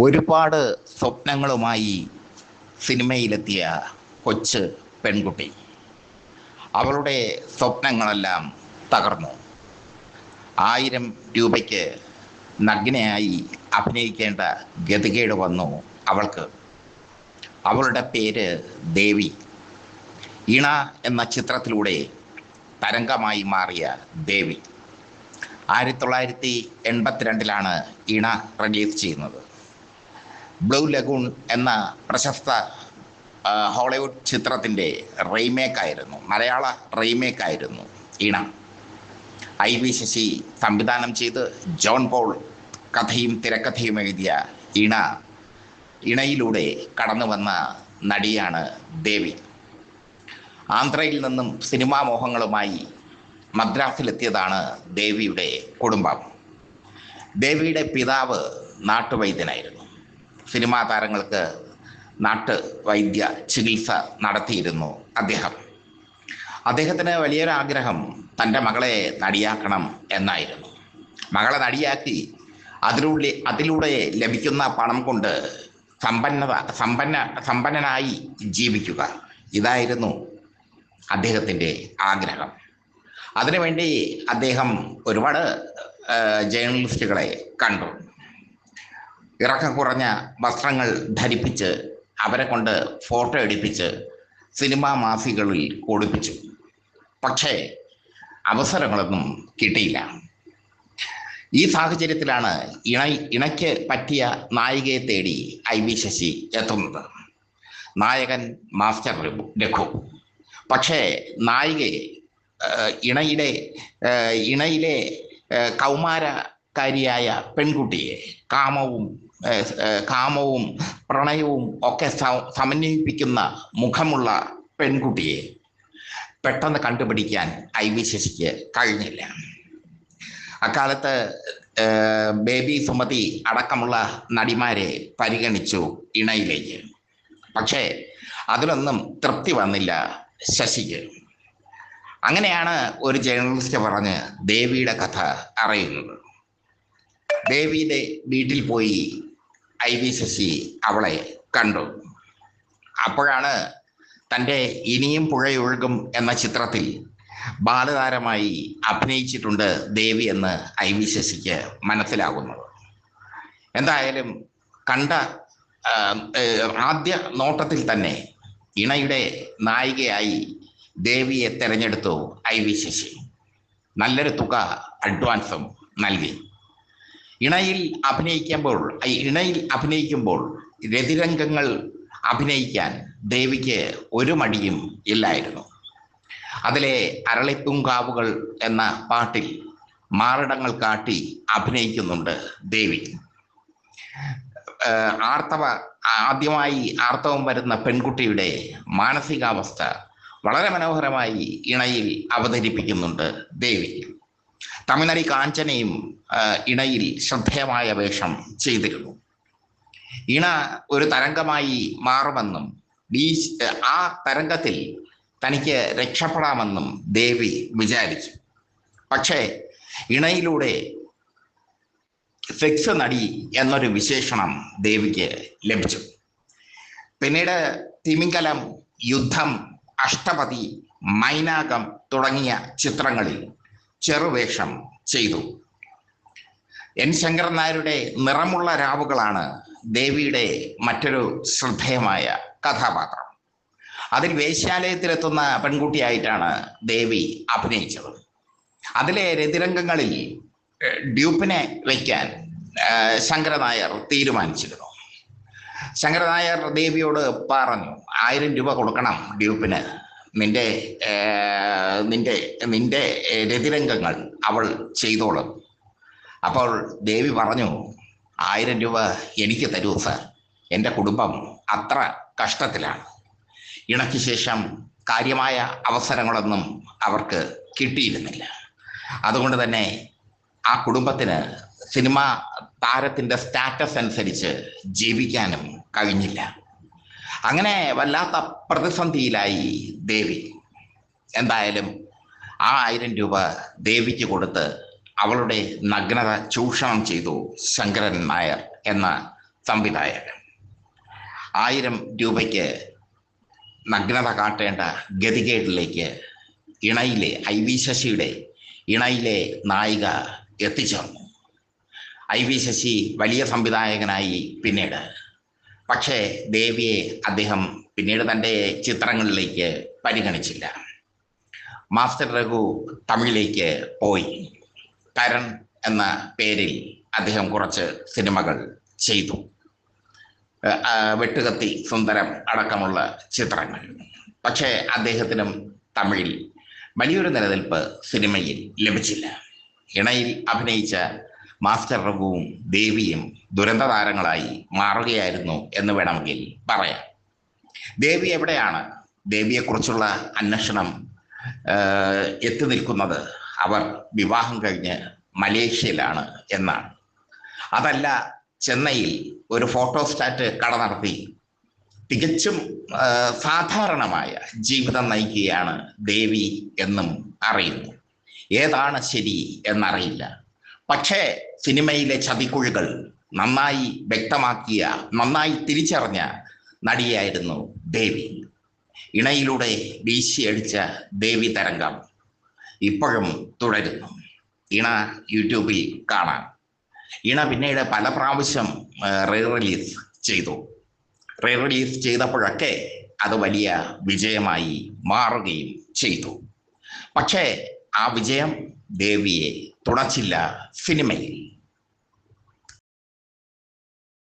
ഒരുപാട് സ്വപ്നങ്ങളുമായി സിനിമയിലെത്തിയ കൊച്ച് പെൺകുട്ടി. അവളുടെ സ്വപ്നങ്ങളെല്ലാം തകർന്നു. 1000 രൂപയ്ക്ക് നഗ്നയായി അഭിനയിക്കേണ്ട ഗതികേട് വന്നു അവൾക്ക്. അവളുടെ പേര് ദേവി. ഇണ എന്ന ചിത്രത്തിലൂടെ തരംഗമായി മാറിയ ദേവി 1982 ഇണ റിലീസ് ചെയ്യുന്നത്. ബ്ലൂ ലഗൂൺ എന്ന പ്രശസ്ത ഹോളിവുഡ് ചിത്രത്തിൻ്റെ റീമേക്കായിരുന്നു, മലയാള റീമേക്കായിരുന്നു ഇണ. IV ശശി സംവിധാനം ചെയ്ത് ജോൺ പോൾ കഥയും തിരക്കഥയും എഴുതിയ ഇണയിലൂടെ കടന്നു വന്ന നടിയാണ് ദേവി. ആന്ധ്രയിൽ നിന്നും സിനിമാ മോഹങ്ങളുമായി മദ്രാസിലെത്തിയതാണ് ദേവിയുടെ കുടുംബം. ദേവിയുടെ പിതാവ് നാട്ടുവൈദ്യനായിരുന്നു. സിനിമാ താരങ്ങൾക്ക് നാട്ടുവൈദ്യ ചികിത്സ നടത്തിയിരുന്നു അദ്ദേഹത്തിന് വലിയൊരു ആഗ്രഹം തൻ്റെ മകളെ നടിയാക്കണം എന്നായിരുന്നു. മകളെ നടിയാക്കി അതിലൂടെ ലഭിക്കുന്ന പണം കൊണ്ട് സമ്പന്നനായി ജീവിക്കുക, ഇതായിരുന്നു അദ്ദേഹത്തിൻ്റെ ആഗ്രഹം. അതിനുവേണ്ടി അദ്ദേഹം ഒരുപാട് ജേർണലിസ്റ്റുകളെ കണ്ടു. ഇറക്കം കുറഞ്ഞ വസ്ത്രങ്ങൾ ധരിപ്പിച്ച് അവരെ കൊണ്ട് ഫോട്ടോ എടുപ്പിച്ച് സിനിമാ മാസികകളിൽ കൊടുപ്പിച്ചു. പക്ഷേ അവസരങ്ങളൊന്നും കിട്ടിയില്ല. ഈ സാഹചര്യത്തിലാണ് ഇണയ്ക്ക് പറ്റിയ നായികയെ തേടി IV ശശി എത്തുന്നത്. നായകൻ മാസ്റ്റർ രഘു. പക്ഷേ നായികയെ ഇണയിലെ കൗമാരക്കാരിയായ പെൺകുട്ടിയെ കാമവും പ്രണയവും ഒക്കെ സമന്വയിപ്പിക്കുന്ന മുഖമുള്ള പെൺകുട്ടിയെ പെട്ടെന്ന് കണ്ടുപിടിക്കാൻ IV ശശിക്ക് കഴിഞ്ഞില്ല. അക്കാലത്ത് ബേബി സുമതി അടക്കമുള്ള നടിമാരെ പരിഗണിച്ചു ഇണയിലേക്ക്. പക്ഷേ അതിലൊന്നും തൃപ്തി വന്നില്ല ശശിക്ക്. അങ്ങനെയാണ് ഒരു ജേർണലിസ്റ്റ് പറഞ്ഞ് ദേവിയുടെ കഥ അറിയുന്നത്. ദേവിയുടെ വീട്ടിൽ പോയി IV ശശി അവളെ കണ്ടു. അപ്പോഴാണ് തൻ്റെ ഇനിയും പുഴയൊഴുകും എന്ന ചിത്രത്തിൽ ബാലതാരമായി അഭിനയിച്ചിട്ടുണ്ട് ദേവി എന്ന് IV ശശിക്ക് മനസ്സിലാകുന്നത്. എന്തായാലും കണ്ട ആദ്യ നോട്ടത്തിൽ തന്നെ ഇണയുടെ നായികയായി ദേവിയെ തിരഞ്ഞെടുത്തു IV ശശി. നല്ലൊരു തുക അഡ്വാൻസും നൽകി. ഇണയിൽ അഭിനയിക്കുമ്പോൾ രതിരംഗങ്ങൾ അഭിനയിക്കാൻ ദേവിക്ക് ഒരു മടിയും ഇല്ലായിരുന്നു. അതിലെ അരളിപ്പൂങ്കാവുകൾ എന്ന പാട്ടിൽ മാറിടങ്ങൾ കാട്ടി അഭിനയിക്കുന്നുണ്ട് ദേവി. ആദ്യമായി ആർത്തവം വരുന്ന പെൺകുട്ടിയുടെ മാനസികാവസ്ഥ വളരെ മനോഹരമായി ഇണയിൽ അവതരിപ്പിക്കുന്നുണ്ട് ദേവി. തമിഴ്നടി കാഞ്ചനയും ഇണയിൽ ശ്രദ്ധേയമായ വേഷം ചെയ്തിരുന്നു. ഇണ ഒരു തരംഗമായി മാറുമെന്നും ആ തരംഗത്തിൽ തനിക്ക് രക്ഷപ്പെടാമെന്നും ദേവി വിചാരിച്ചു. പക്ഷേ ഇണയിലൂടെ സെക്സ് നടി എന്നൊരു വിശേഷണം ദേവിക്ക് ലഭിച്ചു. പിന്നീട് തിമിംഗലം, യുദ്ധം, അഷ്ടപതി, മൈനാകം തുടങ്ങിയ ചിത്രങ്ങളിൽ ചെറുവേഷം ചെയ്തു. N. ശങ്കരൻ നായരുടെ നിറമുള്ള രാവുകളാണ് ദേവിയുടെ മറ്റൊരു ശ്രദ്ധേയമായ കഥാപാത്രം. അതിൽ വേശ്യാലയത്തിലെത്തുന്ന പെൺകുട്ടിയായിട്ടാണ് ദേവി അഭിനയിച്ചത്. അതിലെ രതിരംഗങ്ങളിൽ ഡ്യൂപ്പിനെ വയ്ക്കാൻ ശങ്കരൻ നായർ തീരുമാനിച്ചിരുന്നു. ശങ്കരൻ നായർ ദേവിയോട് പറഞ്ഞു, 1000 രൂപ കൊടുക്കണം ഡ്യൂപ്പിന്, നിന്റെ രതിരംഗങ്ങൾ അവൾ ചെയ്തോളും. അപ്പോൾ ദേവി പറഞ്ഞു, 1000 രൂപ എനിക്ക് തരൂ സാർ, എൻ്റെ കുടുംബം അത്ര കഷ്ടത്തിലാണ്. ഇണയ്ക്ക് ശേഷം കാര്യമായ അവസരങ്ങളൊന്നും അവർക്ക് കിട്ടിയിരുന്നില്ല. അതുകൊണ്ട് തന്നെ ആ കുടുംബത്തിന് സിനിമാ താരത്തിൻ്റെ സ്റ്റാറ്റസ് അനുസരിച്ച് ജീവിക്കാനും കഴിഞ്ഞില്ല. അങ്ങനെ വല്ലാത്ത പ്രതിസന്ധിയിലായി ദേവി. എന്തായാലും ആ 1000 രൂപ ദേവിക്ക് കൊടുത്ത് അവളുടെ നഗ്നത ചൂഷണം ചെയ്തു ശങ്കരൻ നായർ എന്ന സംവിധായകൻ. 1000 രൂപയ്ക്ക് നഗ്നത കാട്ടേണ്ട ഗതികേടിലേക്ക് ഇണയിലെ IV ശശിയുടെ ഇണയിലെ നായിക എത്തിച്ചേർന്നു. IV ശശി വലിയ സംവിധായകനായി പിന്നീട്. പക്ഷേ ദേവിയെ അദ്ദേഹം പിന്നീട് തൻ്റെ ചിത്രങ്ങളിലേക്ക് പരിഗണിച്ചില്ല. മാസ്റ്റർ രഘു തമിഴിലേക്ക് പോയി. കരൺ എന്ന പേരിൽ അദ്ദേഹം കുറച്ച് സിനിമകൾ ചെയ്തു. വെട്ടുകത്തി സുന്ദരം അടക്കമുള്ള ചിത്രങ്ങൾ. പക്ഷേ അദ്ദേഹത്തിനും തമിഴിൽ വലിയൊരു നിലനിൽപ്പ് സിനിമയിൽ ലഭിച്ചില്ല. ഇണയിൽ അഭിനയിച്ച മാസ്റ്റർ രഘുവും ദേവിയും ദുരന്ത താരങ്ങളായി മാറുകയായിരുന്നു എന്ന് വേണമെങ്കിൽ പറയാം. ദേവി എവിടെയാണ്? ദേവിയെക്കുറിച്ചുള്ള അന്വേഷണം എത്തി നിൽക്കുന്നത് അവർ വിവാഹം കഴിഞ്ഞ് മലേഷ്യയിലാണ് എന്നാണ്. അതല്ല, ചെന്നൈയിൽ ഒരു ഫോട്ടോസ്റ്റാറ്റ് കട നടത്തി തികച്ചും സാധാരണമായ ജീവിതം നയിക്കുകയാണ് ദേവി എന്നും അറിയുന്നു. ഏതാണ് ശരി എന്നറിയില്ല. പക്ഷേ സിനിമയിലെ ചതിക്കുഴികൾ നന്നായി വ്യക്തമാക്കിയ, നന്നായി തിരിച്ചറിഞ്ഞ നടിയായിരുന്നു ദേവി. ഇണയിലൂടെ വീശിയടിച്ച ദേവി തരംഗം ഇപ്പോഴും തുടരുന്നു. ഇണ യൂട്യൂബിൽ കാണാം. ഇണ പിന്നീട് പല പ്രാവശ്യം റിലീസ് ചെയ്തു. റിലീസ് ചെയ്തപ്പോഴൊക്കെ അത് വലിയ വിജയമായി മാറുകയും ചെയ്തു. പക്ഷേ ആ വിജയം ദേവിയെ തുണച്ചില്ല സിനിമയിൽ.